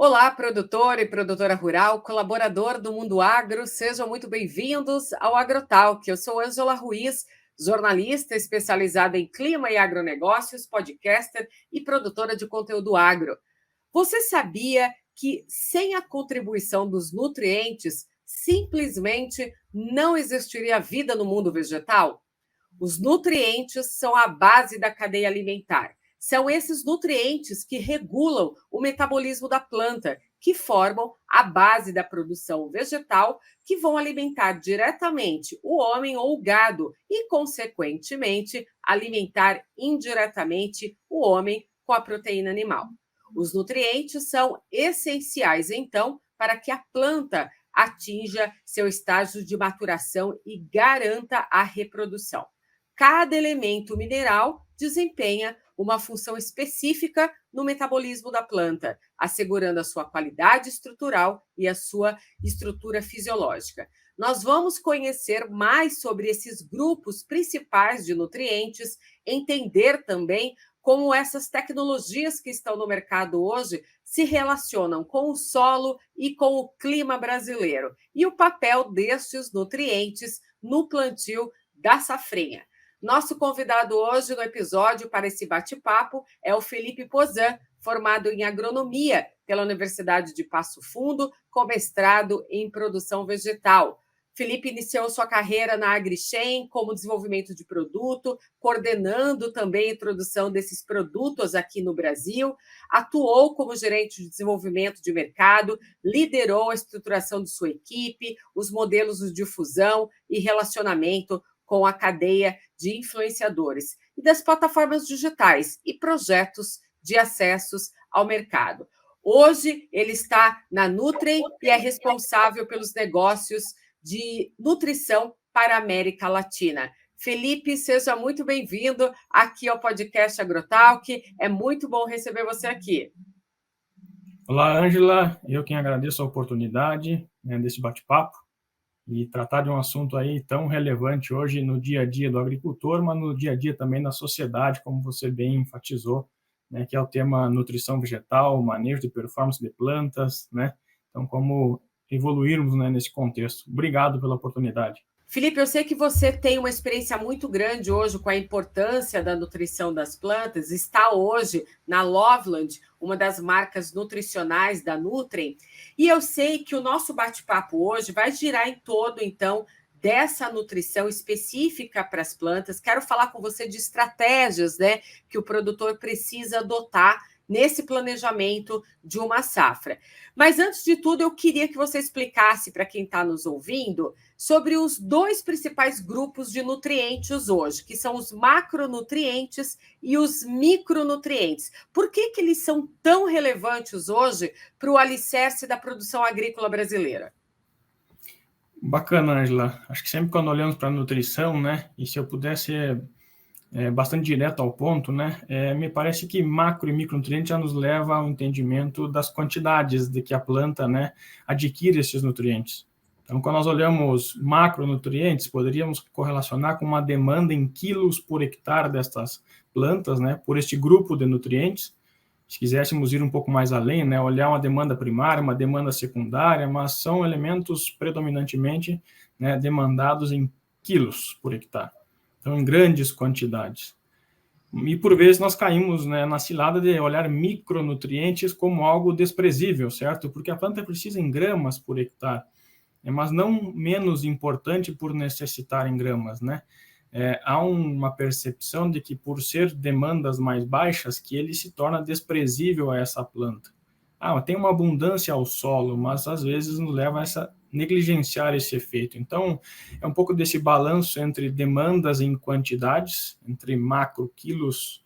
Olá, produtor e produtora rural, colaborador do Mundo Agro, sejam muito bem-vindos ao Agrotalk. Eu sou Ângela Ruiz, jornalista especializada em clima e agronegócios, podcaster e produtora de conteúdo agro. Você sabia que sem a contribuição dos nutrientes, simplesmente não existiria vida no mundo vegetal? Os nutrientes são a base da cadeia alimentar. São esses nutrientes que regulam o metabolismo da planta, que formam a base da produção vegetal, que vão alimentar diretamente o homem ou o gado e, consequentemente, alimentar indiretamente o homem com a proteína animal. Os nutrientes são essenciais, então, para que a planta atinja seu estágio de maturação e garanta a reprodução. Cada elemento mineral desempenha uma função específica no metabolismo da planta, assegurando a sua qualidade estrutural e a sua estrutura fisiológica. Nós vamos conhecer mais sobre esses grupos principais de nutrientes, entender também como essas tecnologias que estão no mercado hoje se relacionam com o solo e com o clima brasileiro e o papel destes nutrientes no plantio da safrinha. Nosso convidado hoje no episódio para esse bate-papo é o Felipe Pozan, formado em agronomia pela Universidade de Passo Fundo, com mestrado em produção vegetal. Felipe iniciou sua carreira na AgriChain como desenvolvimento de produto, coordenando também a introdução desses produtos aqui no Brasil, atuou como gerente de desenvolvimento de mercado, liderou a estruturação de sua equipe, os modelos de difusão e relacionamento com a cadeia de influenciadores e das plataformas digitais e projetos de acessos ao mercado. Hoje, ele está na Nutrien e é responsável pelos negócios de nutrição para a América Latina. Felipe, seja muito bem-vindo aqui ao podcast Agrotalk. É muito bom receber você aqui. Olá, Ângela. Eu quem agradeço a oportunidade desse bate-papo e tratar de um assunto aí tão relevante hoje no dia a dia do agricultor, mas no dia a dia também da sociedade, como você bem enfatizou, que é o tema nutrição vegetal, manejo de performance de plantas, Então, como evoluirmos nesse contexto. Obrigado pela oportunidade. Felipe, eu sei que você tem uma experiência muito grande hoje com a importância da nutrição das plantas, está hoje na Loveland, uma das marcas nutricionais da Nutrien, e eu sei que o nosso bate-papo hoje vai girar em torno, então, dessa nutrição específica para as plantas. Quero falar com você de estratégias, que o produtor precisa adotar nesse planejamento de uma safra. Mas, antes de tudo, eu queria que você explicasse para quem está nos ouvindo sobre os dois principais grupos de nutrientes hoje, que são os macronutrientes e os micronutrientes. Por que eles são tão relevantes hoje para o alicerce da produção agrícola brasileira? Bacana, Ângela. Acho que sempre quando olhamos para a nutrição, e se eu pudesse bastante direto ao ponto, me parece que macro e micronutrientes já nos leva ao entendimento das quantidades de que a planta, adquire esses nutrientes. Então, quando nós olhamos macronutrientes, poderíamos correlacionar com uma demanda em quilos por hectare destas plantas, por este grupo de nutrientes. Se quiséssemos ir um pouco mais além, olhar uma demanda primária, uma demanda secundária, mas são elementos predominantemente demandados em quilos por hectare. Então, em grandes quantidades. E, por vezes, nós caímos na cilada de olhar micronutrientes como algo desprezível, certo? Porque a planta precisa em gramas por hectare, mas não menos importante por necessitar em gramas, há uma percepção de que, por ser demandas mais baixas, que ele se torna desprezível a essa planta. Tem uma abundância ao solo, mas às vezes nos leva a negligenciar esse efeito. Então, é um pouco desse balanço entre demandas em quantidades, entre macro quilos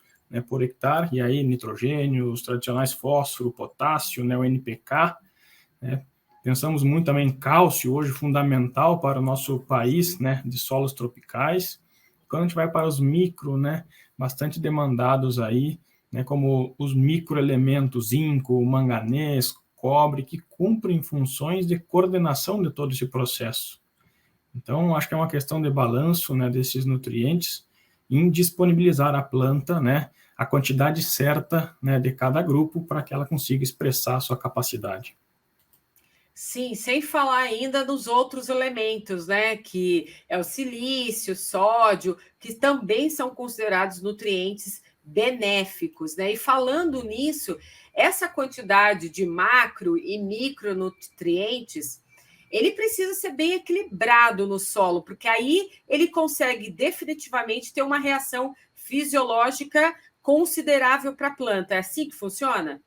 por hectare, e aí nitrogênio, os tradicionais fósforo, potássio, o NPK. Pensamos muito também em cálcio, hoje fundamental para o nosso país, de solos tropicais. Quando a gente vai para os micro, bastante demandados aí, como os microelementos zinco, manganês, cobre, que cumprem funções de coordenação de todo esse processo. Então, acho que é uma questão de balanço desses nutrientes, em disponibilizar à planta, né, a quantidade certa, né, de cada grupo para que ela consiga expressar a sua capacidade. Sim, sem falar ainda dos outros elementos, né? Que é o silício, sódio, que também são considerados nutrientes benéficos, né? E falando nisso, essa quantidade de macro e micronutrientes, ele precisa ser bem equilibrado no solo, porque aí ele consegue definitivamente ter uma reação fisiológica considerável para a planta. É assim que funciona?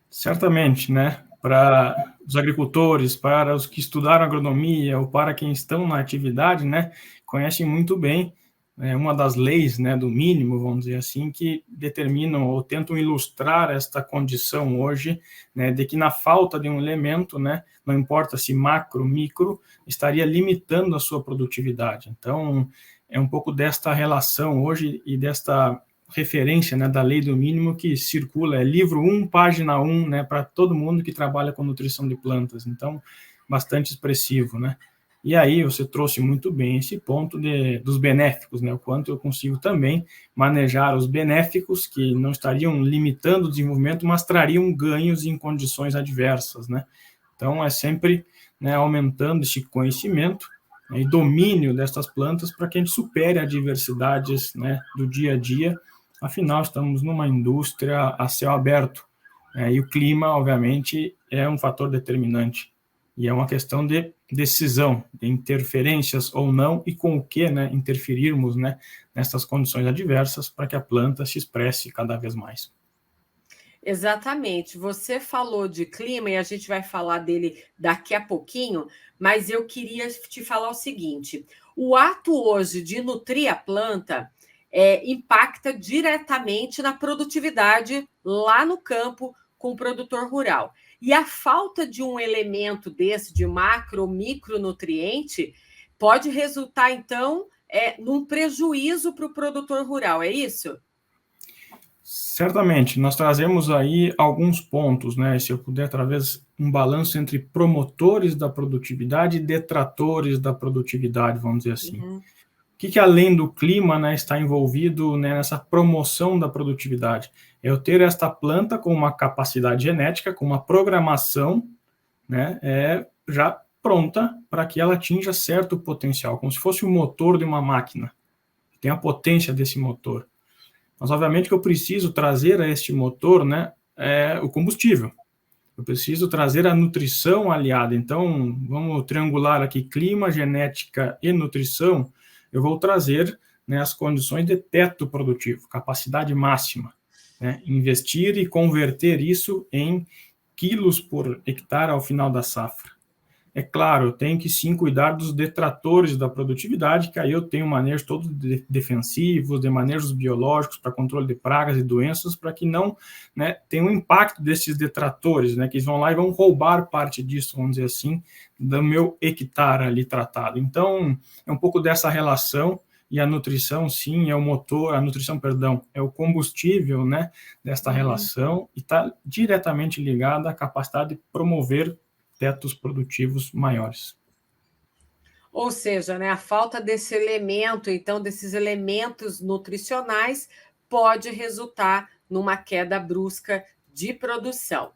Certamente, né? Para os agricultores, para os que estudaram agronomia ou para quem estão na atividade, né, conhecem muito bem uma das leis, né, do mínimo, vamos dizer assim, que determinam ou tentam ilustrar esta condição hoje, né, de que na falta de um elemento, né, não importa se macro, micro, estaria limitando a sua produtividade. Então, é um pouco desta relação hoje e desta referência, né, da lei do mínimo que circula, é livro 1, página 1, né, para todo mundo que trabalha com nutrição de plantas, então, bastante expressivo, né. E aí você trouxe muito bem esse ponto dos benéficos, né, o quanto eu consigo também manejar os benéficos que não estariam limitando o desenvolvimento, mas trariam ganhos em condições adversas, né. Então, é sempre, né, aumentando esse conhecimento, né, e domínio dessas plantas para que a gente supere adversidades, né, do dia a dia. Afinal, estamos numa indústria a céu aberto, e o clima, obviamente, é um fator determinante. E é uma questão de decisão, de interferências ou não, e com o que, né, interferirmos, né, nessas condições adversas para que a planta se expresse cada vez mais. Exatamente. Você falou de clima e a gente vai falar dele daqui a pouquinho, mas eu queria te falar o seguinte: o ato hoje de nutrir a planta impacta diretamente na produtividade lá no campo com o produtor rural. E a falta de um elemento desse, de macro ou micronutriente, pode resultar, então, num prejuízo para o produtor rural, é isso? Certamente, nós trazemos aí alguns pontos, né? Se eu puder, talvez, um balanço entre promotores da produtividade e detratores da produtividade, vamos dizer assim. Uhum. O que além do clima, né, está envolvido, né, nessa promoção da produtividade? Eu ter esta planta com uma capacidade genética, com uma programação, né, já pronta para que ela atinja certo potencial, como se fosse o motor de uma máquina, tem a potência desse motor. Mas, obviamente, que eu preciso trazer a este motor, né, o combustível. Eu preciso trazer a nutrição aliada. Então, vamos triangular aqui clima, genética e nutrição. Eu vou trazer, né, as condições de teto produtivo, capacidade máxima, né, investir e converter isso em quilos por hectare ao final da safra. É claro, eu tenho que sim cuidar dos detratores da produtividade, que aí eu tenho manejos todos defensivos, de manejos biológicos para controle de pragas e doenças, para que não, né, tenha um impacto desses detratores, né, que vão lá e vão roubar parte disso, vamos dizer assim, do meu hectare ali tratado. Então, é um pouco dessa relação, e a nutrição, sim, é o motor, a nutrição, perdão, é o combustível, né, desta relação, e está diretamente ligada à capacidade de promover tetos produtivos maiores. Ou seja, né, a falta desse elemento, então, desses elementos nutricionais, pode resultar numa queda brusca de produção.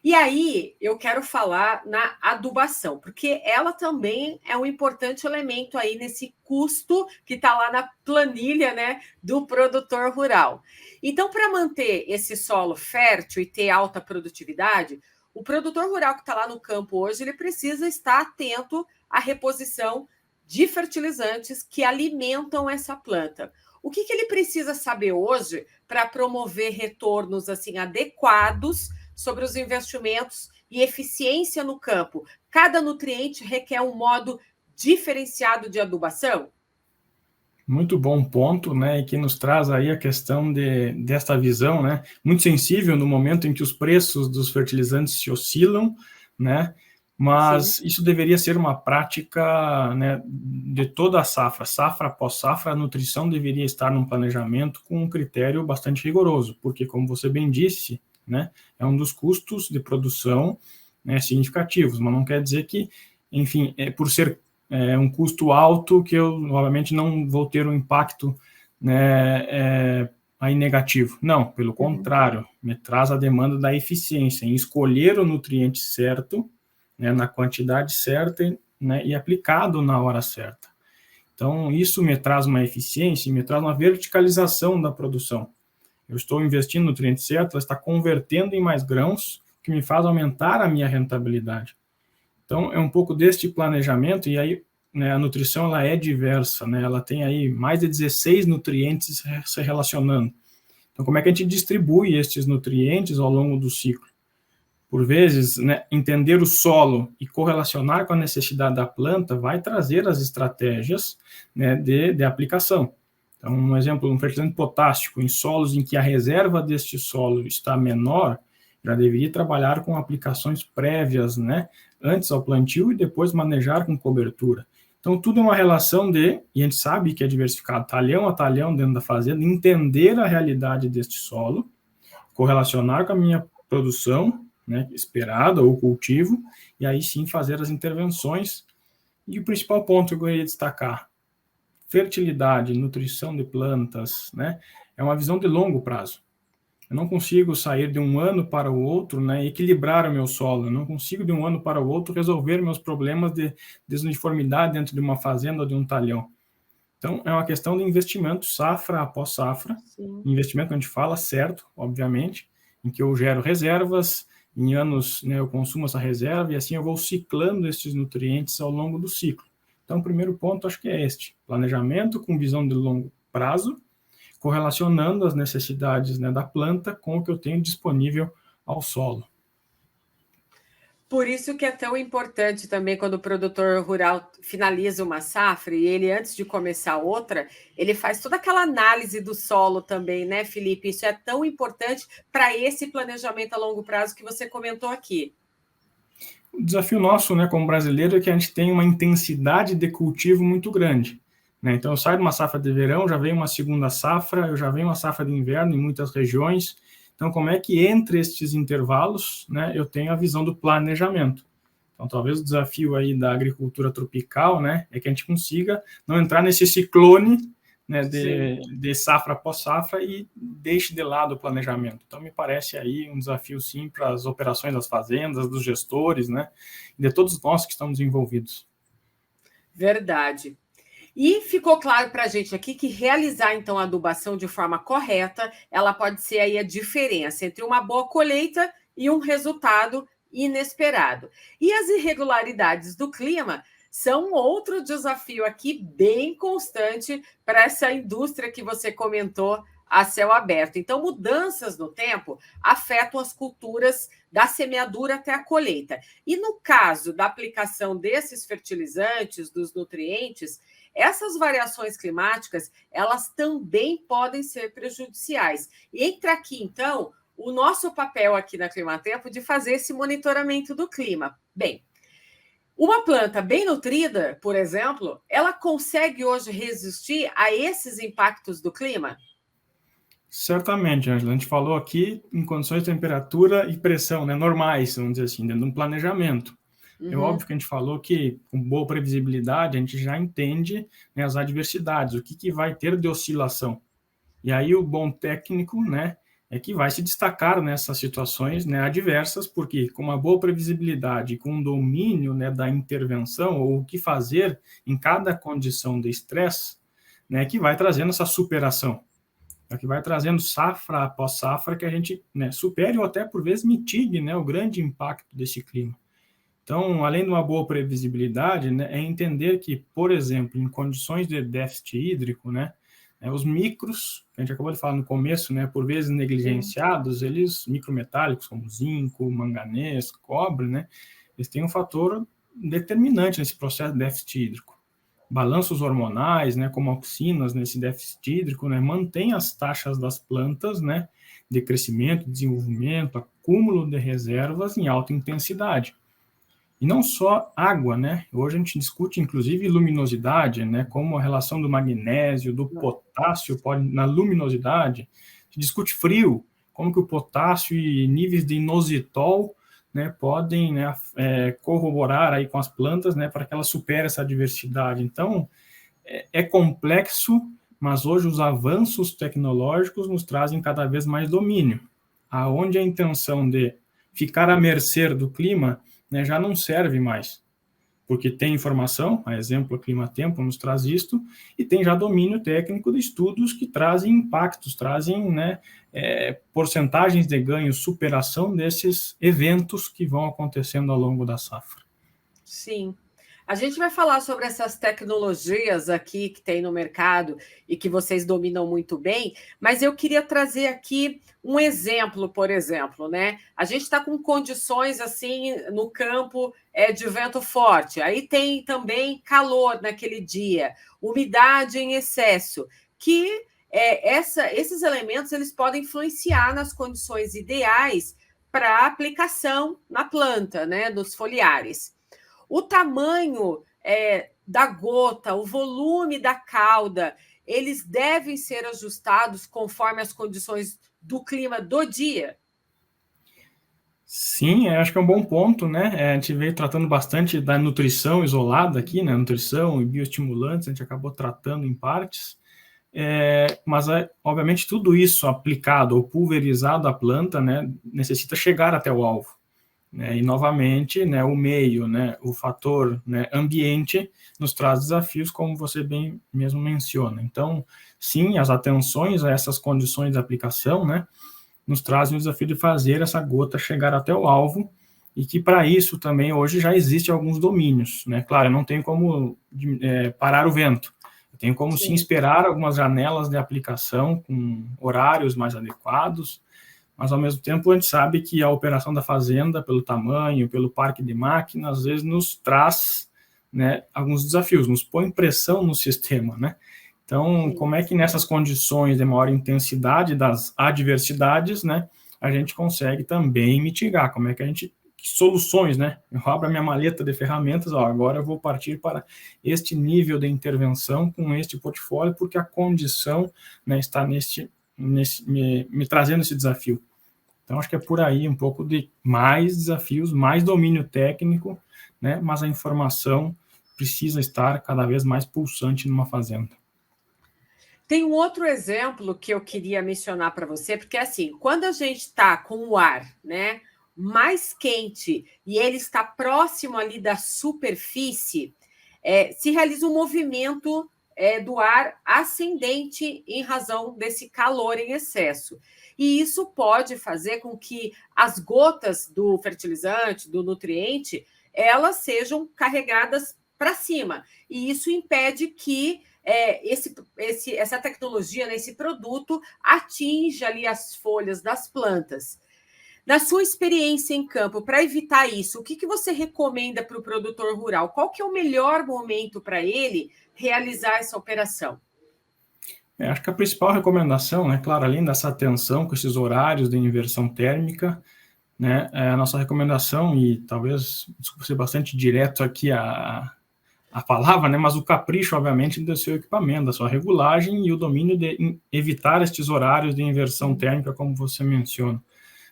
E aí, eu quero falar na adubação, porque ela também é um importante elemento aí nesse custo que está lá na planilha, né, do produtor rural. Então, para manter esse solo fértil e ter alta produtividade, o produtor rural que está lá no campo hoje, ele precisa estar atento à reposição de fertilizantes que alimentam essa planta. O que ele precisa saber hoje para promover retornos assim adequados sobre os investimentos e eficiência no campo? Cada nutriente requer um modo diferenciado de adubação? Muito bom ponto, né, e que nos traz aí a questão desta visão, né, muito sensível no momento em que os preços dos fertilizantes se oscilam, né, Sim. mas isso deveria ser uma prática, né, de toda a safra, safra após safra, a nutrição deveria estar num planejamento com um critério bastante rigoroso, porque, como você bem disse, né, é um dos custos de produção, né, significativos, mas não quer dizer que, enfim, por ser um custo alto que eu, obviamente, não vou ter um impacto, né, aí negativo. Não, pelo contrário, me traz a demanda da eficiência, em escolher o nutriente certo, né, na quantidade certa, né, e aplicado na hora certa. Então, isso me traz uma eficiência, me traz uma verticalização da produção. Eu estou investindo no nutriente certo, ela está convertendo em mais grãos, que me faz aumentar a minha rentabilidade. Então, é um pouco deste planejamento, e aí, né, a nutrição ela é diversa, né, ela tem aí mais de 16 nutrientes se relacionando. Então, como é que a gente distribui estes nutrientes ao longo do ciclo? Por vezes, né, entender o solo e correlacionar com a necessidade da planta vai trazer as estratégias, né, de aplicação. Então, um exemplo, um fertilizante potássico em solos em que a reserva deste solo está menor, já deveria trabalhar com aplicações prévias, né, antes ao plantio e depois manejar com cobertura. Então, tudo é uma relação de, e a gente sabe que é diversificado talhão a talhão dentro da fazenda, entender a realidade deste solo, correlacionar com a minha produção, né, esperada ou cultivo, e aí sim fazer as intervenções. E o principal ponto que eu queria destacar, fertilidade, nutrição de plantas, né, é uma visão de longo prazo. Eu não consigo sair de um ano para o outro, né, equilibrar o meu solo. Eu não consigo de um ano para o outro resolver meus problemas de desuniformidade dentro de uma fazenda ou de um talhão. Então, é uma questão de investimento, safra após safra. Sim. Investimento, a gente fala certo, obviamente, em que eu gero reservas, em anos, né, eu consumo essa reserva e assim eu vou ciclando esses nutrientes ao longo do ciclo. Então, o primeiro ponto acho que é este, planejamento com visão de longo prazo, correlacionando as necessidades, né, da planta com o que eu tenho disponível ao solo. Por isso que é tão importante também quando o produtor rural finaliza uma safra e ele, antes de começar outra, ele faz toda aquela análise do solo também, né, Felipe? Isso é tão importante para esse planejamento a longo prazo que você comentou aqui. O desafio nosso, né, como brasileiro, é que a gente tem uma intensidade de cultivo muito grande. Né? Então, eu saio de uma safra de verão, já vem uma segunda safra, eu já venho uma safra de inverno em muitas regiões. Então, como é que entre estes intervalos, né, eu tenho a visão do planejamento? Então, talvez o desafio aí da agricultura tropical, né, é que a gente consiga não entrar nesse ciclone, né, de safra após safra e deixe de lado o planejamento. Então, me parece aí um desafio, sim, para as operações das fazendas, dos gestores, né, e de todos nós que estamos envolvidos. Verdade. E ficou claro para a gente aqui que realizar, então, a adubação de forma correta, ela pode ser aí a diferença entre uma boa colheita e um resultado inesperado. E as irregularidades do clima são outro desafio aqui bem constante para essa indústria que você comentou a céu aberto. Então, mudanças no tempo afetam as culturas da semeadura até a colheita. E no caso da aplicação desses fertilizantes, dos nutrientes, essas variações climáticas, elas também podem ser prejudiciais. E entra aqui, então, o nosso papel aqui na Climatempo de fazer esse monitoramento do clima. Bem, uma planta bem nutrida, por exemplo, ela consegue hoje resistir a esses impactos do clima? Certamente, Angela. A gente falou aqui em condições de temperatura e pressão, né, normais, vamos dizer assim, dentro de um planejamento. É óbvio que a gente falou que, com boa previsibilidade, a gente já entende, né, as adversidades, o que vai ter de oscilação. E aí o bom técnico, né, é que vai se destacar nessas situações, né, adversas, porque com uma boa previsibilidade, com um domínio, né, da intervenção, ou o que fazer em cada condição de estresse, né, que vai trazendo essa superação. É que vai trazendo safra após safra que a gente, né, supere ou até, por vezes, mitigue, né, o grande impacto desse clima. Então, além de uma boa previsibilidade, né, é entender que, por exemplo, em condições de déficit hídrico, né, os micros, que a gente acabou de falar no começo, né, por vezes negligenciados, eles, micrometálicos como zinco, manganês, cobre, né, eles têm um fator determinante nesse processo de déficit hídrico. Balanços hormonais, né, como auxinas nesse déficit hídrico, né, mantém as taxas das plantas, né, de crescimento, desenvolvimento, acúmulo de reservas em alta intensidade. E não só água, né? Hoje a gente discute, inclusive, luminosidade, né? Como a relação do magnésio, do potássio pode, na luminosidade. A gente discute frio, como que o potássio e níveis de inositol, né, podem, né, corroborar aí com as plantas, né, para que elas superem essa diversidade. Então, é complexo, mas hoje os avanços tecnológicos nos trazem cada vez mais domínio, aonde a intenção de ficar à mercê do clima, né, já não serve mais, porque tem informação, a exemplo, a Climatempo nos traz isto, e tem já domínio técnico de estudos que trazem impactos, trazem, né, porcentagens de ganho, superação desses eventos que vão acontecendo ao longo da safra. Sim. A gente vai falar sobre essas tecnologias aqui que tem no mercado e que vocês dominam muito bem, mas eu queria trazer aqui um exemplo, por exemplo, né? A gente está com condições assim no campo de vento forte, aí tem também calor naquele dia, umidade em excesso, que esses elementos eles podem influenciar nas condições ideais para aplicação na planta, né? Dos foliares. O tamanho da gota, o volume da cauda, eles devem ser ajustados conforme as condições do clima do dia? Sim, acho que é um bom ponto, né? A gente veio tratando bastante da nutrição isolada aqui, né? Nutrição e bioestimulantes, a gente acabou tratando em partes, mas, obviamente, tudo isso aplicado ou pulverizado à planta, né, necessita chegar até o alvo. Né, e, novamente, né, o meio, né, o fator, né, ambiente nos traz desafios, como você bem mesmo menciona. Então, sim, as atenções a essas condições de aplicação, né, nos trazem o desafio de fazer essa gota chegar até o alvo, e que para isso também hoje já existem alguns domínios. Né? Claro, eu não tenho como parar o vento, eu tenho como sim esperar algumas janelas de aplicação com horários mais adequados, mas ao mesmo tempo a gente sabe que a operação da fazenda, pelo tamanho, pelo parque de máquinas, às vezes nos traz, né, alguns desafios, nos põe pressão no sistema, né? Então, como é que nessas condições de maior intensidade das adversidades, né, a gente consegue também mitigar? Como é que a gente soluções, né? Eu abro a minha maleta de ferramentas, agora eu vou partir para este nível de intervenção com este portfólio, porque a condição, né, está me trazendo esse desafio. Então, acho que é por aí um pouco de mais desafios, mais domínio técnico, né? Mas a informação precisa estar cada vez mais pulsante numa fazenda. Tem um outro exemplo que eu queria mencionar para você, porque assim, quando a gente está com o ar, né, mais quente e ele está próximo ali da superfície, se realiza um movimento do ar ascendente em razão desse calor em excesso. E isso pode fazer com que as gotas do fertilizante, do nutriente, elas sejam carregadas para cima. E isso impede que essa tecnologia, né, esse produto, atinja ali as folhas das plantas. Na sua experiência em campo, para evitar isso, o que você recomenda para o produtor rural? Qual que é o melhor momento para ele realizar essa operação? Acho que a principal recomendação, né, claro, além dessa atenção com esses horários de inversão térmica, né, a nossa recomendação, e talvez ser bastante direto aqui a palavra, né, mas o capricho, obviamente, do seu equipamento, da sua regulagem e o domínio de evitar estes horários de inversão térmica, como você menciona,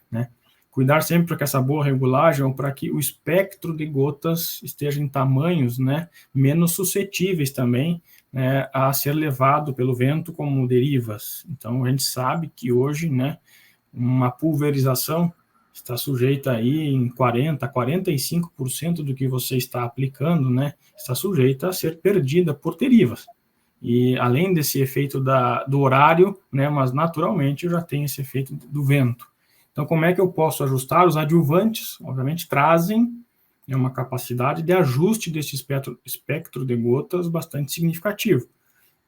né? Cuidar sempre para que essa boa regulagem, ou para que o espectro de gotas esteja em tamanhos, né, menos suscetíveis também, né, a ser levado pelo vento como derivas. Então, a gente sabe que hoje, né, uma pulverização está sujeita aí em 40%, 45% do que você está aplicando, né, está sujeita a ser perdida por derivas. E além desse efeito do horário, né, mas naturalmente eu já tenho esse efeito do vento. Então, como é que eu posso ajustar? Os adjuvantes, obviamente, trazem uma capacidade de ajuste desse espectro de gotas bastante significativo,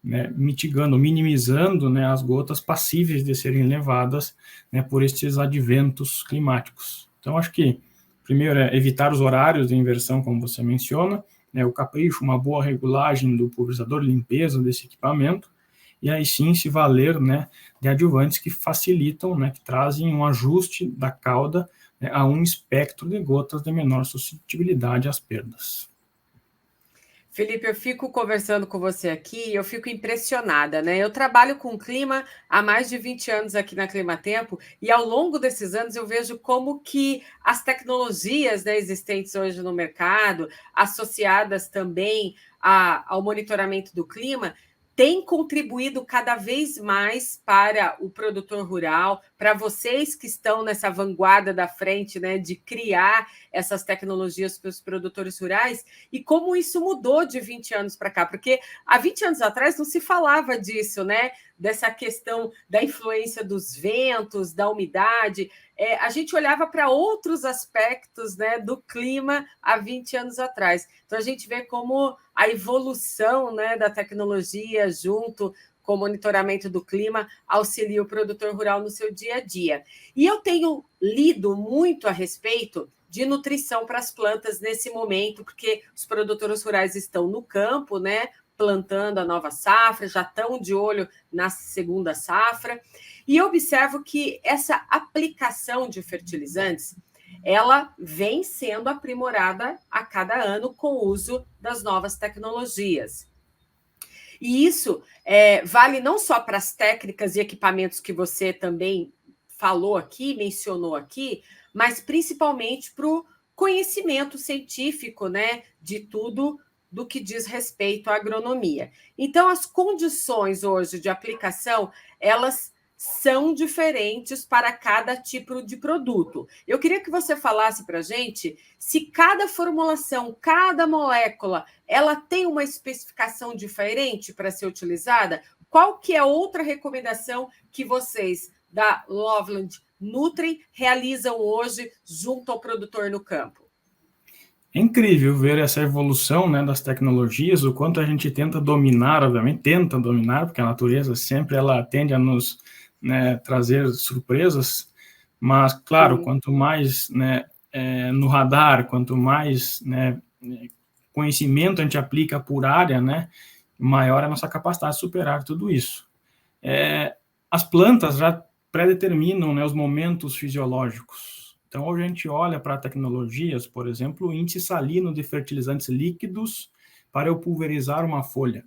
né, mitigando, minimizando, né, as gotas passíveis de serem levadas, né, por esses adventos climáticos. Então, acho que, primeiro, é evitar os horários de inversão, como você menciona, né, o capricho, uma boa regulagem do pulverizador, limpeza desse equipamento, e aí sim se valer, né, de adjuvantes que facilitam, né, que trazem um ajuste da cauda, né, a um espectro de gotas de menor suscetibilidade às perdas. Felipe, eu fico conversando com você aqui e eu fico impressionada, né? Eu trabalho com clima há mais de 20 anos aqui na Climatempo e ao longo desses anos eu vejo como que as tecnologias, né, existentes hoje no mercado, associadas também ao monitoramento do clima, tem contribuído cada vez mais para o produtor rural, para vocês que estão nessa vanguarda da frente, né, de criar essas tecnologias para os produtores rurais, e como isso mudou de 20 anos para cá, porque há 20 anos atrás não se falava disso, né, dessa questão da influência dos ventos, da umidade. A gente olhava para outros aspectos, né, do clima há 20 anos atrás. Então, a gente vê como a evolução, né, da tecnologia junto com o monitoramento do clima auxilia o produtor rural no seu dia a dia. E eu tenho lido muito a respeito de nutrição para as plantas nesse momento, porque os produtores rurais estão no campo, né, plantando a nova safra, já estão de olho na segunda safra, e eu observo que essa aplicação de fertilizantes, ela vem sendo aprimorada a cada ano com o uso das novas tecnologias. E isso vale não só para as técnicas e equipamentos que você também falou aqui, mencionou aqui, mas principalmente para o conhecimento científico, né, de tudo do que diz respeito à agronomia. Então, as condições hoje de aplicação, elas são diferentes para cada tipo de produto. Eu queria que você falasse para a gente se cada formulação, cada molécula, ela tem uma especificação diferente para ser utilizada. Qual que é outra recomendação que vocês da Loveland Nutri realizam hoje junto ao produtor no campo? É incrível ver essa evolução, né, das tecnologias, o quanto a gente tenta dominar, obviamente, porque a natureza sempre ela tende a nos, né, trazer surpresas, mas, claro, quanto mais, né, no radar, quanto mais, né, conhecimento a gente aplica por área, né, maior é a nossa capacidade de superar tudo isso. As plantas já predeterminam, né, os momentos fisiológicos. Então, hoje a gente olha para tecnologias, por exemplo, o índice salino de fertilizantes líquidos para eu pulverizar uma folha.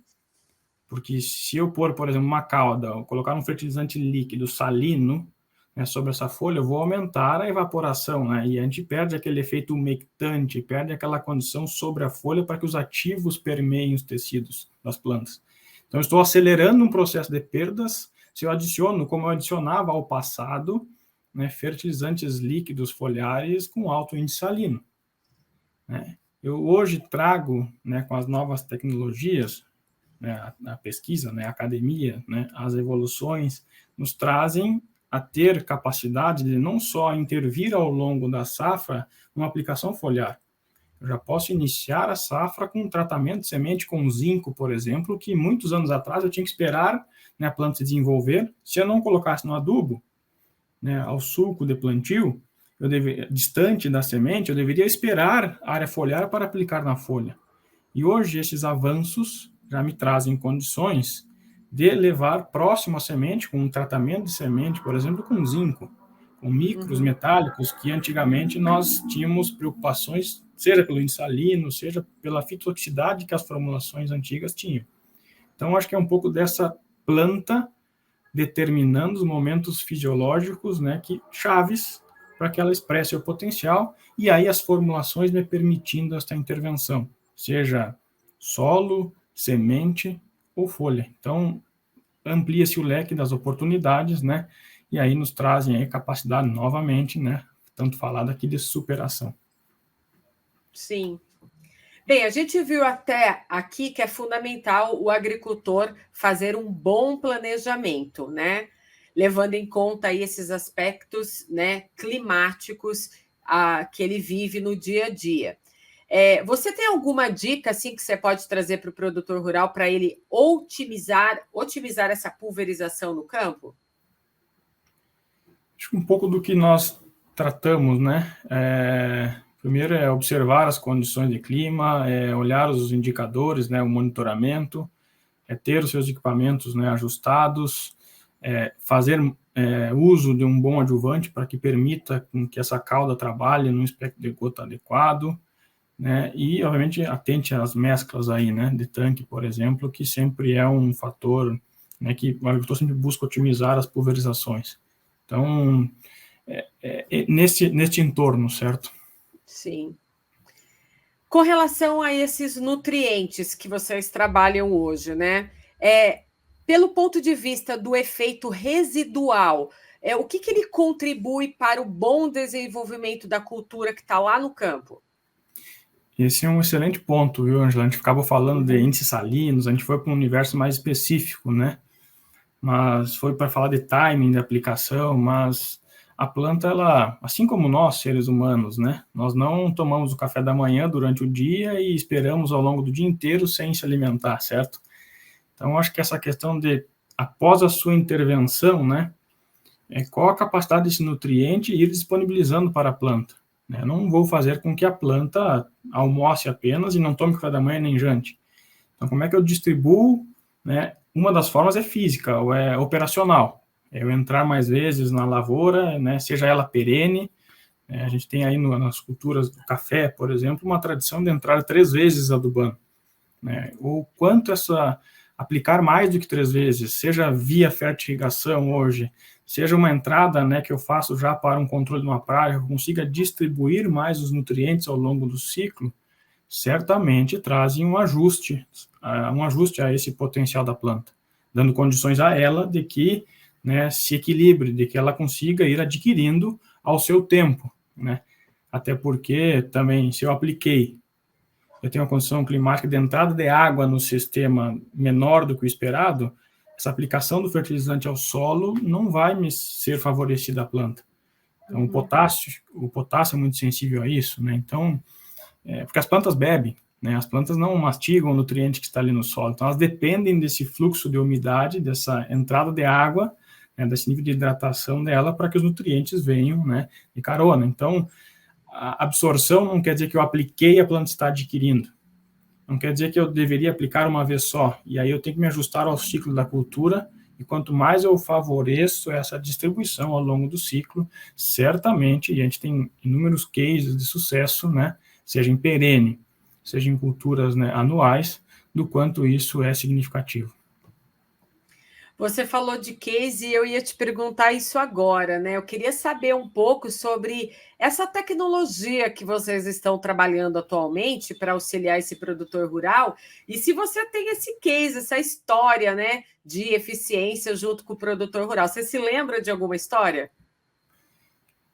Porque se eu pôr, por exemplo, uma cauda, ou colocar um fertilizante líquido salino, né, sobre essa folha, eu vou aumentar a evaporação, né, e a gente perde aquele efeito umectante, perde aquela condição sobre a folha para que os ativos permeiem os tecidos das plantas. Então, eu estou acelerando um processo de perdas se eu adiciono, como eu adicionava ao passado, né, fertilizantes líquidos foliares com alto índice salino. Né? Eu hoje trago, né, com as novas tecnologias, né, a pesquisa, né, a academia, né, as evoluções nos trazem a ter capacidade de não só intervir ao longo da safra uma aplicação foliar. Eu já posso iniciar a safra com um tratamento de semente com zinco, por exemplo, que muitos anos atrás eu tinha que esperar, né, a planta se desenvolver. Se eu não colocasse no adubo, né, ao sulco de plantio, distante da semente, eu deveria esperar a área foliar para aplicar na folha. E hoje esses avanços já me trazem condições de levar próximo à semente, com um tratamento de semente, por exemplo, com zinco, com micros metálicos, que antigamente nós tínhamos preocupações, seja pelo índice salino, seja pela fitotoxicidade que as formulações antigas tinham. Então, acho que é um pouco dessa planta determinando os momentos fisiológicos, né, chaves para que ela expresse o potencial, e aí as formulações me permitindo esta intervenção, seja solo, semente ou folha. Então, amplia-se o leque das oportunidades, né, e aí nos trazem aí capacidade novamente, né, tanto falado aqui de superação. Sim. Bem, a gente viu até aqui que é fundamental o agricultor fazer um bom planejamento, né? Levando em conta aí esses aspectos, né, climáticos que ele vive no dia a dia. Você tem alguma dica assim, que você pode trazer para o produtor rural para ele otimizar essa pulverização no campo? Acho que um pouco do que nós tratamos, né? Primeiro é observar as condições de clima, olhar os indicadores, né, o monitoramento, ter os seus equipamentos, né, ajustados, fazer uso de um bom adjuvante para que permita que essa cauda trabalhe no espectro de gota adequado, né, e, obviamente, atente às mesclas aí, né, de tanque, por exemplo, que sempre é um fator, né, que o agricultor sempre busca otimizar as pulverizações. Então, neste entorno, certo? Sim. Com relação a esses nutrientes que vocês trabalham hoje, né? Pelo ponto de vista do efeito residual, o que ele contribui para o bom desenvolvimento da cultura que está lá no campo? Esse é um excelente ponto, viu, Angela? A gente ficava falando de índices salinos, a gente foi para um universo mais específico, né? Mas foi para falar de timing, de aplicação, mas a planta, ela, assim como nós, seres humanos, né? Nós não tomamos o café da manhã durante o dia e esperamos ao longo do dia inteiro sem se alimentar, certo? Então, acho que essa questão de, após a sua intervenção, né? Qual a capacidade desse nutriente ir disponibilizando para a planta? Eu não vou fazer com que a planta almoce apenas e não tome café da manhã nem jante. Então, como é que eu distribuo, né? Uma das formas é física, ou é operacional. É eu entrar mais vezes na lavoura, né? Seja ela perene. A gente tem aí nas culturas do café, por exemplo, uma tradição de entrar 3 vezes adubando. Ou quanto aplicar mais do que 3 vezes, seja via fertirrigação hoje, seja uma entrada, né, que eu faço já para um controle de uma praga, que eu consiga distribuir mais os nutrientes ao longo do ciclo, certamente trazem um ajuste a esse potencial da planta, dando condições a ela de que, né, se equilibre, de que ela consiga ir adquirindo ao seu tempo, né? Até porque também, se eu tenho uma condição climática de entrada de água no sistema menor do que o esperado, essa aplicação do fertilizante ao solo não vai me ser favorecida à planta. Então, o potássio é muito sensível a isso, né? Então, porque as plantas bebem, né? As plantas não mastigam o nutriente que está ali no solo, então elas dependem desse fluxo de umidade, dessa entrada de água, né, desse nível de hidratação dela, para que os nutrientes venham, né, de carona. Então, a absorção não quer dizer que eu apliquei e a planta está adquirindo. Não quer dizer que eu deveria aplicar uma vez só. E aí eu tenho que me ajustar ao ciclo da cultura. E quanto mais eu favoreço essa distribuição ao longo do ciclo, certamente, e a gente tem inúmeros cases de sucesso, né, seja em perene, seja em culturas, né, anuais, do quanto isso é significativo. Você falou de case e eu ia te perguntar isso agora, né? Eu queria saber um pouco sobre essa tecnologia que vocês estão trabalhando atualmente para auxiliar esse produtor rural e se você tem esse case, essa história, né, de eficiência junto com o produtor rural. Você se lembra de alguma história?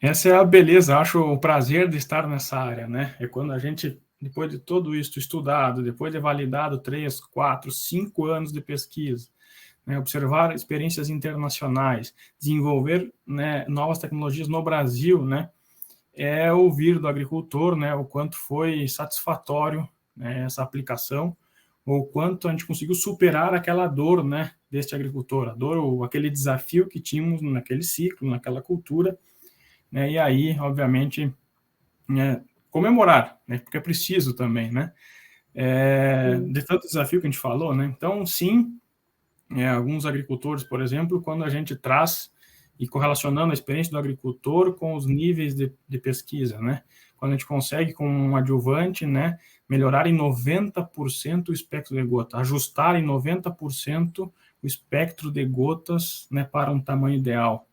Essa é a beleza, acho o prazer de estar nessa área, né? É quando a gente, depois de tudo isso estudado, depois de validado 3, 4, 5 anos de pesquisa, né, observar experiências internacionais, desenvolver, né, novas tecnologias no Brasil, né, é ouvir do agricultor, né, o quanto foi satisfatório, né, essa aplicação, ou quanto a gente conseguiu superar aquela dor, né, deste agricultor, a dor ou aquele desafio que tínhamos naquele ciclo, naquela cultura, né, e aí, obviamente, né, comemorar, né, porque é preciso também, né, de tanto desafio que a gente falou, né, então, sim, alguns agricultores, por exemplo, quando a gente traz e correlacionando a experiência do agricultor com os níveis de pesquisa, né? Quando a gente consegue, com um adjuvante, né, melhorar em 90% o espectro de gota, ajustar em 90% o espectro de gotas, né, para um tamanho ideal.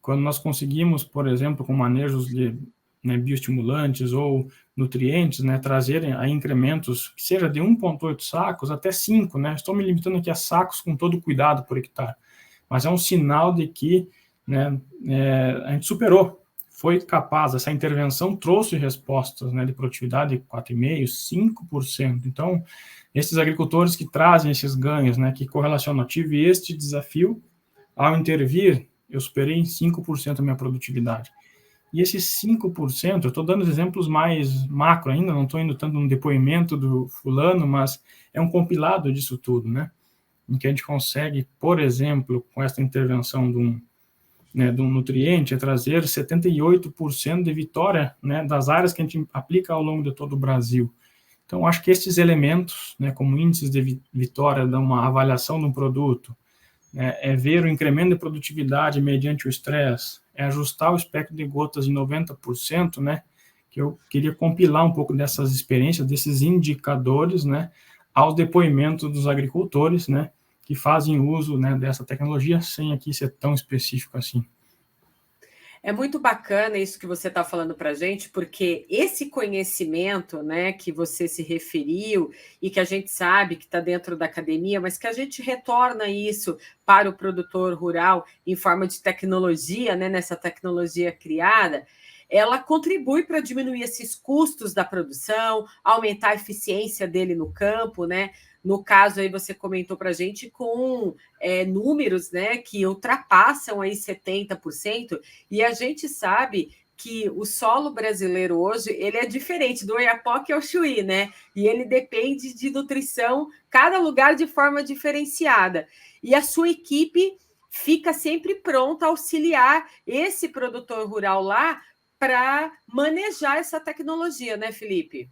Quando nós conseguimos, por exemplo, com manejos de, né, bioestimulantes ou nutrientes, né, trazerem a incrementos, que seja de 1,8 sacos até 5, né? Estou me limitando aqui a sacos com todo cuidado por hectare, mas é um sinal de que, né, a gente superou, foi capaz, essa intervenção trouxe respostas, né, de produtividade de 4,5%, 5%. Então, esses agricultores que trazem esses ganhos, né, que correlacionam, eu tive este desafio, ao intervir, eu superei em 5% a minha produtividade. E esses 5%, eu estou dando exemplos mais macro ainda, não estou indo tanto no depoimento do fulano, mas é um compilado disso tudo, né? Em que a gente consegue, por exemplo, com essa intervenção de um nutriente, trazer 78% de vitória, né, das áreas que a gente aplica ao longo de todo o Brasil. Então, acho que esses elementos, né, como índices de vitória de uma avaliação de um produto, é ver o incremento de produtividade mediante o estresse, é ajustar o espectro de gotas em 90%, né, que eu queria compilar um pouco dessas experiências, desses indicadores, né, aos depoimentos dos agricultores, né, que fazem uso, né, dessa tecnologia, sem aqui ser tão específico assim. É muito bacana isso que você está falando para a gente, porque esse conhecimento, né, que você se referiu e que a gente sabe que está dentro da academia, mas que a gente retorna isso para o produtor rural em forma de tecnologia, né, nessa tecnologia criada, ela contribui para diminuir esses custos da produção, aumentar a eficiência dele no campo, né? No caso aí você comentou para a gente com números, né, que ultrapassam aí 70%, e a gente sabe que o solo brasileiro hoje ele é diferente do Oiapoque ao Chuí, né? E ele depende de nutrição, cada lugar de forma diferenciada. E a sua equipe fica sempre pronta a auxiliar esse produtor rural lá para manejar essa tecnologia, né, Felipe?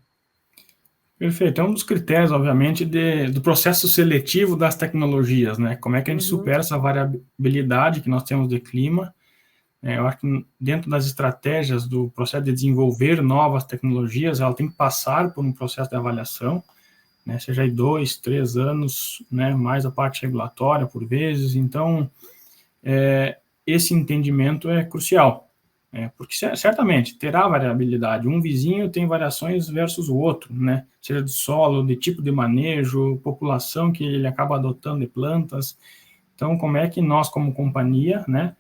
Perfeito. É um dos critérios, obviamente, do processo seletivo das tecnologias, né? Como é que a gente supera essa variabilidade que nós temos de clima. Eu acho que dentro das estratégias do processo de desenvolver novas tecnologias, ela tem que passar por um processo de avaliação, né? Seja aí 2, 3 anos, né? Mais a parte regulatória, por vezes. Então, esse entendimento é crucial. Porque certamente terá variabilidade. Um vizinho tem variações versus o outro, né? Seja de solo, de tipo de manejo, população que ele acaba adotando de plantas. Então, como é que nós, como companhia, né,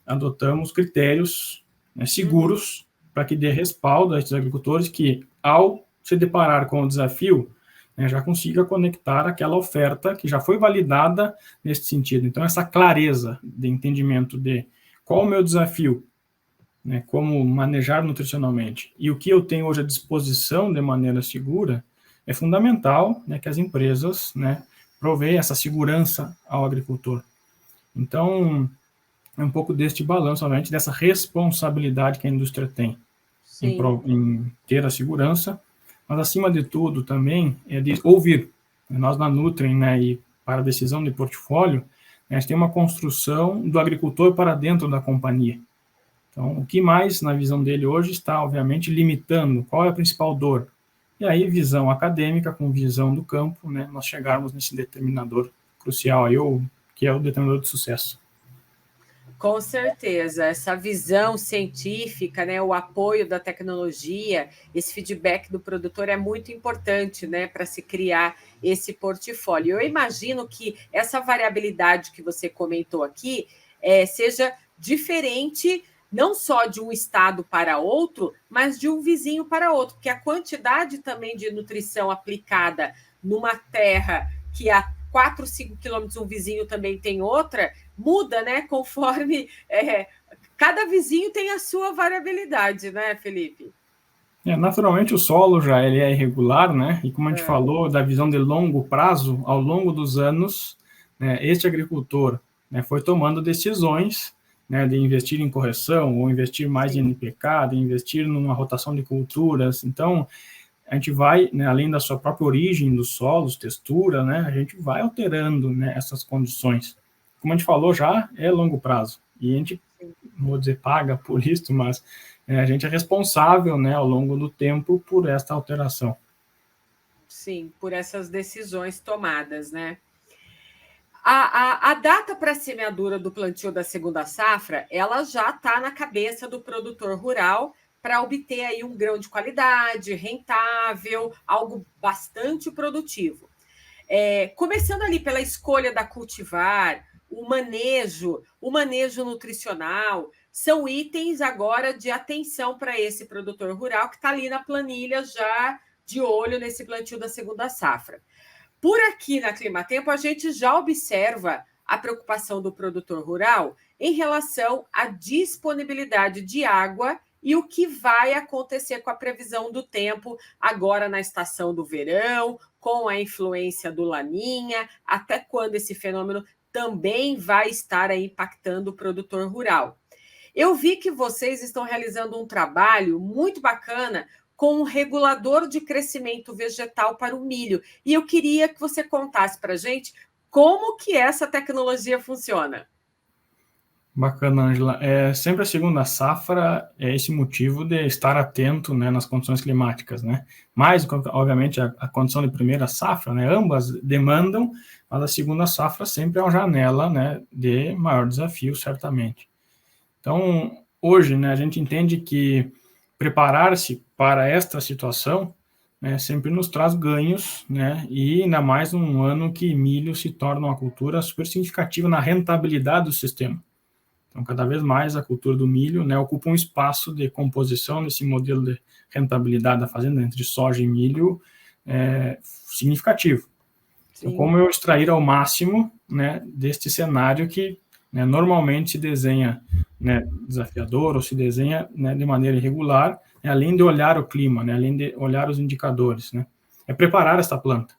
adotamos critérios, né, seguros para que dê respaldo a esses agricultores que, ao se deparar com o desafio, né, já consiga conectar aquela oferta que já foi validada nesse sentido. Então, essa clareza de entendimento de qual o meu desafio, né, como manejar nutricionalmente, e o que eu tenho hoje à disposição de maneira segura, é fundamental, né, que as empresas, né, provêem essa segurança ao agricultor. Então, é um pouco deste balanço, obviamente, dessa responsabilidade que a indústria tem em ter a segurança, mas, acima de tudo, também é de ouvir. Nós, na Nutrien, né, e para a decisão de portfólio, a gente tem uma construção do agricultor para dentro da companhia. Então, o que mais, na visão dele hoje, está, obviamente, limitando? Qual é a principal dor? E aí, visão acadêmica com visão do campo, né, nós chegarmos nesse determinador crucial, aí, que é o determinador de sucesso. Com certeza, essa visão científica, né, o apoio da tecnologia, esse feedback do produtor é muito importante, né, para se criar esse portfólio. Eu imagino que essa variabilidade que você comentou aqui seja diferente não só de um estado para outro, mas de um vizinho para outro, porque a quantidade também de nutrição aplicada numa terra que a 4, 5 quilômetros um vizinho também tem outra, muda, né? Conforme cada vizinho tem a sua variabilidade, né, Felipe? Naturalmente o solo já ele é irregular, né? E como a gente falou da visão de longo prazo, ao longo dos anos, né, este agricultor, né, foi tomando decisões, né, de investir em correção ou investir mais em NPK, de investir numa rotação de culturas. Então, a gente vai, né, além da sua própria origem dos solos, textura, né, a gente vai alterando, né, essas condições. Como a gente falou já, é longo prazo. E a gente, não vou dizer paga por isso, mas a gente é responsável, né, ao longo do tempo por esta alteração. Sim, por essas decisões tomadas, né? A data para a semeadura do plantio da segunda safra, ela já está na cabeça do produtor rural para obter aí um grão de qualidade, rentável, algo bastante produtivo. Começando ali pela escolha da cultivar, o manejo nutricional, são itens agora de atenção para esse produtor rural que está ali na planilha já de olho nesse plantio da segunda safra. Por aqui na Climatempo, a gente já observa a preocupação do produtor rural em relação à disponibilidade de água e o que vai acontecer com a previsão do tempo agora na estação do verão, com a influência do Laninha, até quando esse fenômeno também vai estar aí impactando o produtor rural. Eu vi que vocês estão realizando um trabalho muito bacana com um regulador de crescimento vegetal para o milho. E eu queria que você contasse para a gente como que essa tecnologia funciona. Bacana, Ângela. Sempre a segunda safra é esse motivo de estar atento, né, nas condições climáticas, né? Mais, obviamente, a condição de primeira safra, né? Ambas demandam, mas a segunda safra sempre é uma janela, né, de maior desafio, certamente. Então, hoje, né, a gente entende que preparar-se para esta situação, né, sempre nos traz ganhos, né, e ainda mais num ano que milho se torna uma cultura super significativa na rentabilidade do sistema. Então, cada vez mais a cultura do milho, né, ocupa um espaço de composição nesse modelo de rentabilidade da fazenda entre soja e milho significativo. Então, como eu extrair ao máximo, né, deste cenário que, né, normalmente se desenha, né, desafiador ou se desenha, né, de maneira irregular, né, além de olhar o clima, né, além de olhar os indicadores, né, é preparar esta planta.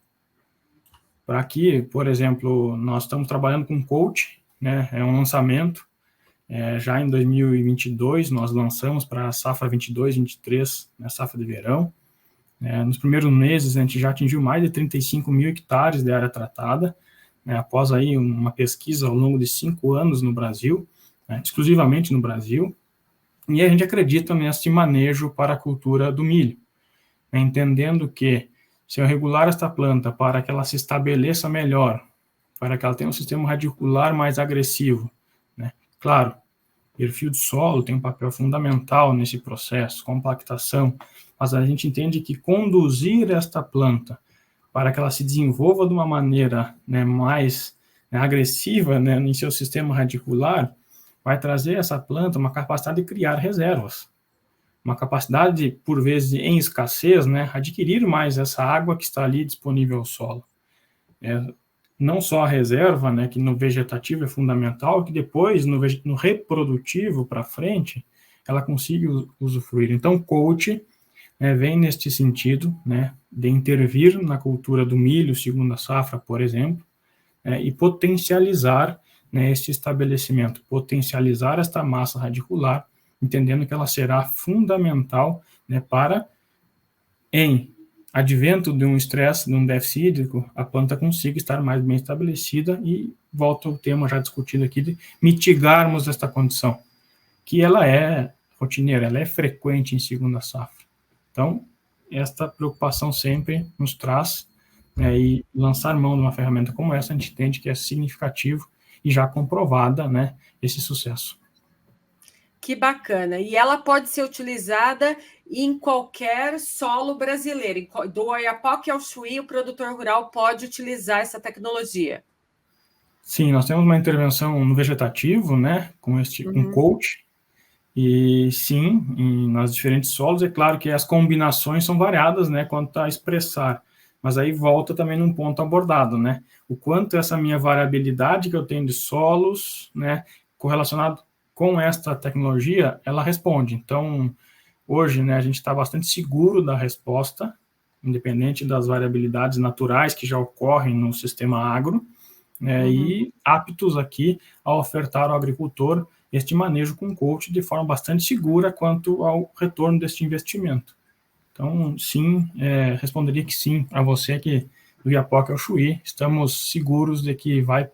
Para que, por exemplo, nós estamos trabalhando com coach, né, é um lançamento, já em 2022 nós lançamos para a safra 22-23, né, safra de verão. Nos primeiros meses, a gente já atingiu mais de 35 mil hectares de área tratada, após aí uma pesquisa ao longo de 5 anos no Brasil, exclusivamente no Brasil, e a gente acredita nesse manejo para a cultura do milho, entendendo que se eu regular esta planta para que ela se estabeleça melhor, para que ela tenha um sistema radicular mais agressivo, né? Claro, perfil de solo tem um papel fundamental nesse processo, compactação, mas a gente entende que conduzir esta planta para que ela se desenvolva de uma maneira, né, mais, né, agressiva, né, em seu sistema radicular, vai trazer essa planta uma capacidade de criar reservas, uma capacidade, por vezes, em escassez, né, adquirir mais essa água que está ali disponível ao solo. Não só a reserva, né, que no vegetativo é fundamental, que depois, no reprodutivo para frente, ela consiga usufruir. Então, o coach, né, vem neste sentido, né, de intervir na cultura do milho, segunda safra, por exemplo, e potencializar, né, este estabelecimento, potencializar esta massa radicular, entendendo que ela será fundamental, né, para, em advento de um estresse, de um déficit hídrico, a planta consiga estar mais bem estabelecida e volta ao tema já discutido aqui de mitigarmos esta condição, que ela é rotineira, ela é frequente em segunda safra. Então, esta preocupação sempre nos traz, né, e lançar mão de uma ferramenta como essa, a gente entende que é significativo e já comprovada, né, esse sucesso. Que bacana. E ela pode ser utilizada em qualquer solo brasileiro. Do Oiapoque ao Chuí, o produtor rural pode utilizar essa tecnologia. Sim, nós temos uma intervenção no vegetativo, né, com um coach, e sim, nas diferentes solos, é claro que as combinações são variadas, né, quanto a expressar, mas aí volta também num ponto abordado, né, o quanto essa minha variabilidade que eu tenho de solos, né, correlacionado com esta tecnologia, ela responde. Então, hoje, né, a gente está bastante seguro da resposta, independente das variabilidades naturais que já ocorrem no sistema agro, né, e aptos aqui a ofertar ao agricultor este manejo com coach de forma bastante segura quanto ao retorno deste investimento. Então, sim, responderia que sim a você que do Iapoque ao Chuí, estamos seguros de que vai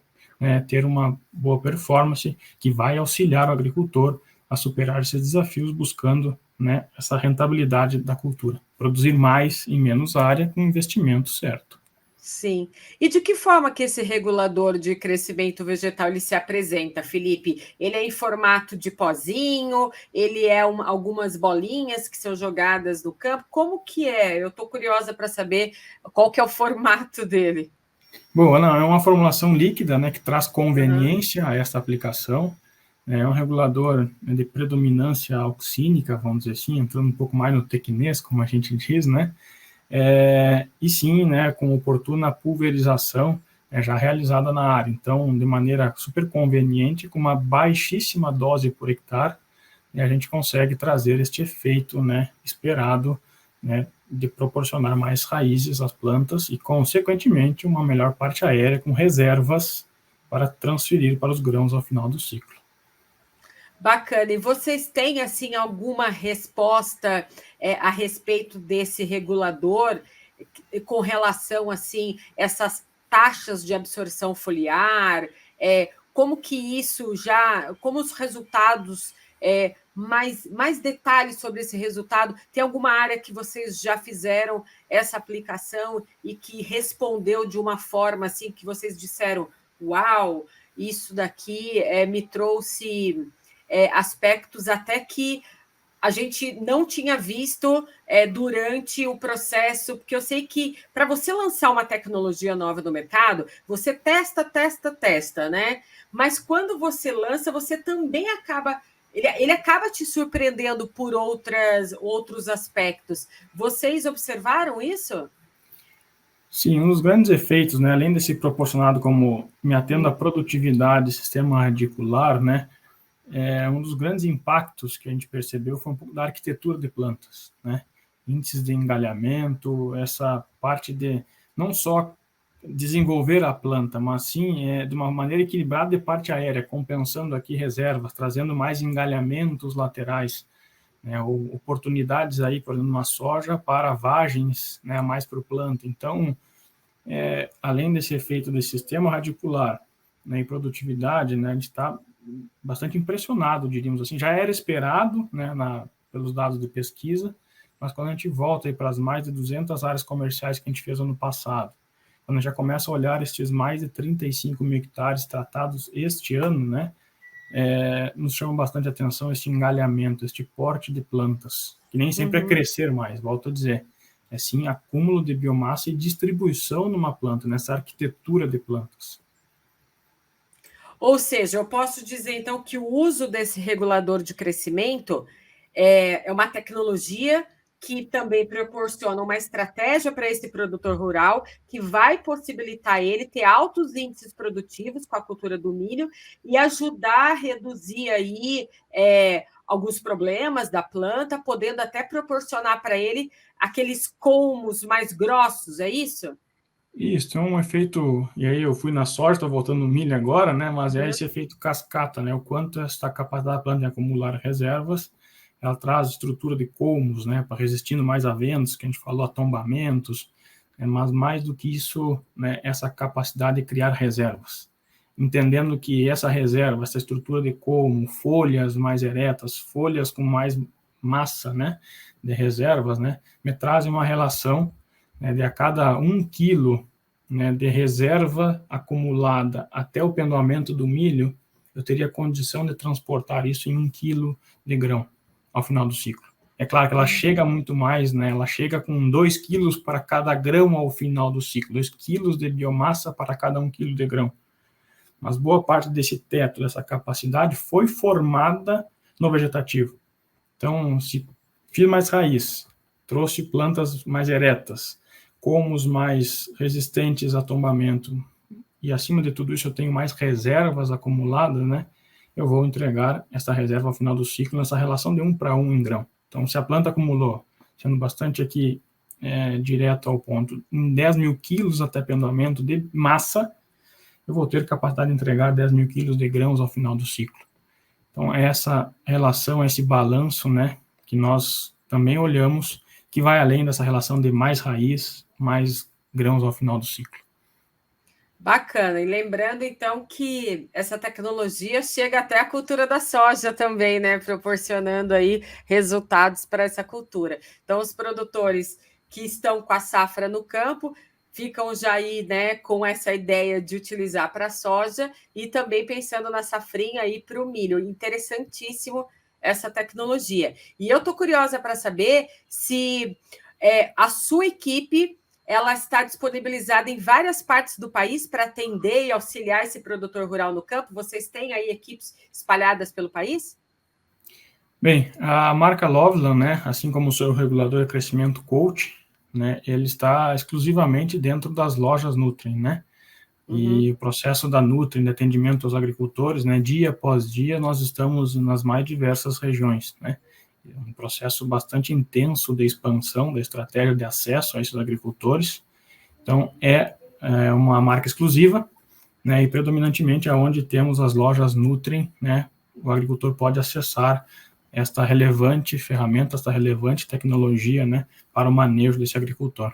ter uma boa performance, que vai auxiliar o agricultor a superar esses desafios, buscando, né, essa rentabilidade da cultura, produzir mais em menos área com investimento certo. Sim. E de que forma que esse regulador de crescimento vegetal ele se apresenta, Felipe? Ele é em formato de pozinho? Ele é algumas bolinhas que são jogadas no campo? Como que é? Eu estou curiosa para saber qual que é o formato dele. Bom, não, é uma formulação líquida, né, que traz conveniência a essa aplicação. É um regulador, né, de predominância auxínica, vamos dizer assim, entrando um pouco mais no tecnês, como a gente diz, né? E sim, né, com oportuna pulverização já realizada na área. Então, de maneira super conveniente, com uma baixíssima dose por hectare, a gente consegue trazer este efeito, né, esperado, né, de proporcionar mais raízes às plantas e, consequentemente, uma melhor parte aérea com reservas para transferir para os grãos ao final do ciclo. Bacana. E vocês têm assim alguma resposta a respeito desse regulador com relação assim essas taxas de absorção foliar? Como que isso já, como os resultados, mais detalhes sobre esse resultado? Tem alguma área que vocês já fizeram essa aplicação e que respondeu de uma forma assim que vocês disseram, uau, isso daqui me trouxe aspectos até que a gente não tinha visto durante o processo, porque eu sei que para você lançar uma tecnologia nova no mercado, você testa, né? Mas quando você lança, você também acaba. Ele acaba te surpreendendo por outros aspectos. Vocês observaram isso? Sim, um dos grandes efeitos, né, além desse proporcionado como me atendo à produtividade, sistema radicular, né, um dos grandes impactos que a gente percebeu foi um pouco da arquitetura de plantas, né, índices de engalhamento, essa parte de não só desenvolver a planta, mas sim de uma maneira equilibrada de parte aérea, compensando aqui reservas, trazendo mais engalhamentos laterais, né, ou oportunidades aí, por exemplo, uma soja para vagens, né, mais para o planta. Então, além desse efeito desse sistema radicular, né, e produtividade, né, a gente está bastante impressionado, diríamos assim. Já era esperado, né, pelos dados de pesquisa, mas quando a gente volta para as mais de 200 áreas comerciais que a gente fez ano passado, quando a gente já começa a olhar estes mais de 35 mil hectares tratados este ano, né, nos chama bastante atenção este engalhamento, este porte de plantas, que nem sempre é crescer mais, volto a dizer, é sim acúmulo de biomassa e distribuição numa planta, nessa arquitetura de plantas. Ou seja, eu posso dizer, então, que o uso desse regulador de crescimento é uma tecnologia que também proporciona uma estratégia para esse produtor rural, que vai possibilitar ele ter altos índices produtivos com a cultura do milho e ajudar a reduzir aí alguns problemas da planta, podendo até proporcionar para ele aqueles colmos mais grossos, é isso? Isso, é um efeito, e aí eu fui na soja, estou voltando no milho agora, né, mas é esse efeito cascata, né, o quanto essa capacidade da planta de acumular reservas, ela traz estrutura de colmos, né, para resistindo mais a ventos, que a gente falou, a tombamentos, mas mais do que isso, né, essa capacidade de criar reservas. Entendendo que essa reserva, essa estrutura de colmo, folhas mais eretas, folhas com mais massa, né, de reservas, né, me trazem uma relação, né, de a cada 1 quilo, né, de reserva acumulada até o pendoamento do milho, eu teria condição de transportar isso em 1 quilo de grão ao final do ciclo. É claro que ela chega muito mais, né, ela chega com 2 quilos para cada grão ao final do ciclo, 2 quilos de biomassa para cada 1 quilo de grão. Mas boa parte desse teto, dessa capacidade, foi formada no vegetativo. Então, se fiz mais raiz, trouxe plantas mais eretas, colmos mais resistentes a tombamento, e acima de tudo isso eu tenho mais reservas acumuladas, né? Eu vou entregar essa reserva ao final do ciclo nessa relação de 1 para 1 em grão. Então, se a planta acumulou, sendo bastante aqui direto ao ponto, em 10 mil quilos até pendoamento de massa, eu vou ter capacidade de entregar 10 mil quilos de grãos ao final do ciclo. Então, essa relação, esse balanço, né, que nós também olhamos, que vai além dessa relação de mais raiz, mais grãos ao final do ciclo. Bacana. E lembrando, então, que essa tecnologia chega até a cultura da soja também, né? Proporcionando aí resultados para essa cultura. Então, os produtores que estão com a safra no campo ficam já aí, né, com essa ideia de utilizar para a soja e também pensando na safrinha aí para o milho. Interessantíssimo essa tecnologia. E eu estou curiosa para saber se a sua equipe ela está disponibilizada em várias partes do país para atender e auxiliar esse produtor rural no campo? Vocês têm aí equipes espalhadas pelo país? Bem, a marca Loveland, né, assim como o seu regulador de crescimento Coach, né, ele está exclusivamente dentro das lojas Nutrien, né? E o processo da Nutrien de atendimento aos agricultores, né, dia após dia, nós estamos nas mais diversas regiões, né? É um processo bastante intenso de expansão da estratégia de acesso a esses agricultores. Então, é uma marca exclusiva, né, e predominantemente aonde temos as lojas Nutrien, né, o agricultor pode acessar esta relevante ferramenta, esta relevante tecnologia, né, para o manejo desse agricultor.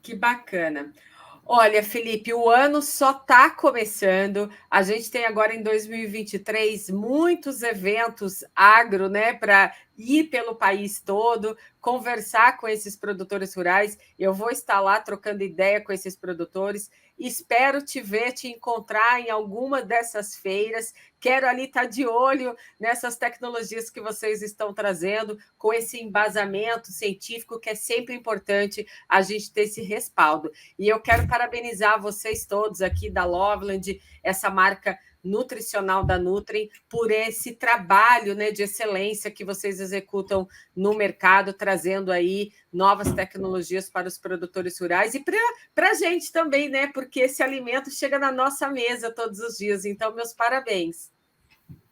Que bacana. Olha, Felipe, o ano só está começando. A gente tem agora em 2023 muitos eventos agro, né, para ir pelo país todo, conversar com esses produtores rurais. Eu vou estar lá trocando ideia com esses produtores. Espero te encontrar em alguma dessas feiras. Quero ali estar de olho nessas tecnologias que vocês estão trazendo, com esse embasamento científico, que é sempre importante a gente ter esse respaldo. E eu quero parabenizar vocês todos aqui da Loveland, essa marca nutricional da Nutri, por esse trabalho, né, de excelência que vocês executam no mercado, trazendo aí novas tecnologias para os produtores rurais e para a gente também, né, porque esse alimento chega na nossa mesa todos os dias. Então, meus parabéns.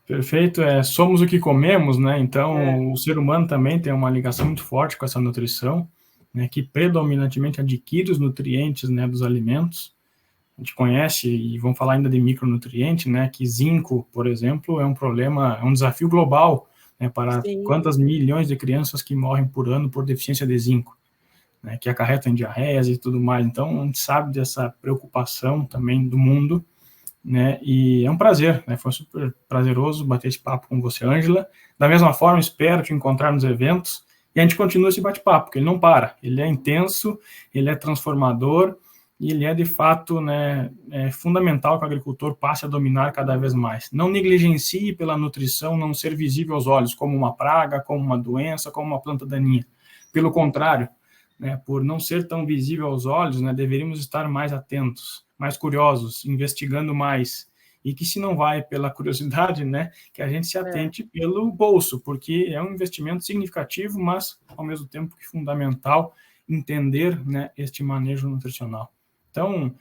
Perfeito, somos o que comemos, né? Então, o ser humano também tem uma ligação muito forte com essa nutrição, né, que predominantemente adquire os nutrientes, né, dos alimentos. A gente conhece, e vamos falar ainda de micronutriente, né, que zinco, por exemplo, é um problema, é um desafio global, né, para quantas milhões de crianças que morrem por ano por deficiência de zinco, né, que acarretam em diarreias e tudo mais. Então, a gente sabe dessa preocupação também do mundo, né, e é um prazer, né, foi super prazeroso bater esse papo com você, Ângela. Da mesma forma, espero te encontrar nos eventos, e a gente continua esse bate-papo, porque ele não para, ele é intenso, ele é transformador, e ele é, de fato, né, fundamental que o agricultor passe a dominar cada vez mais. Não negligencie pela nutrição não ser visível aos olhos, como uma praga, como uma doença, como uma planta daninha. Pelo contrário, né, por não ser tão visível aos olhos, né, deveríamos estar mais atentos, mais curiosos, investigando mais. E que se não vai pela curiosidade, né, que a gente se atente pelo bolso, porque é um investimento significativo, mas, ao mesmo tempo, que fundamental entender, né, este manejo nutricional. Então,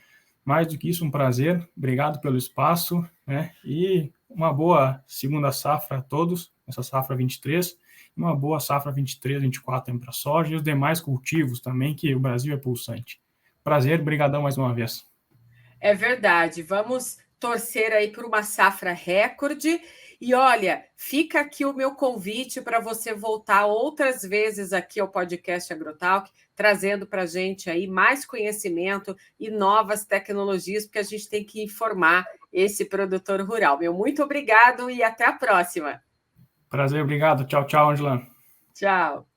mais do que isso, um prazer. Obrigado pelo espaço, né? E uma boa segunda safra a todos, essa safra 23, e uma boa safra 23, 24 para a soja e os demais cultivos também, que o Brasil é pulsante. Prazer, brigadão mais uma vez. É verdade. Vamos torcer aí por uma safra recorde. E olha, fica aqui o meu convite para você voltar outras vezes aqui ao podcast Agrotalk, trazendo para a gente aí mais conhecimento e novas tecnologias, porque a gente tem que informar esse produtor rural. Meu muito obrigado e até a próxima. Prazer, obrigado. Tchau, tchau, Angela. Tchau.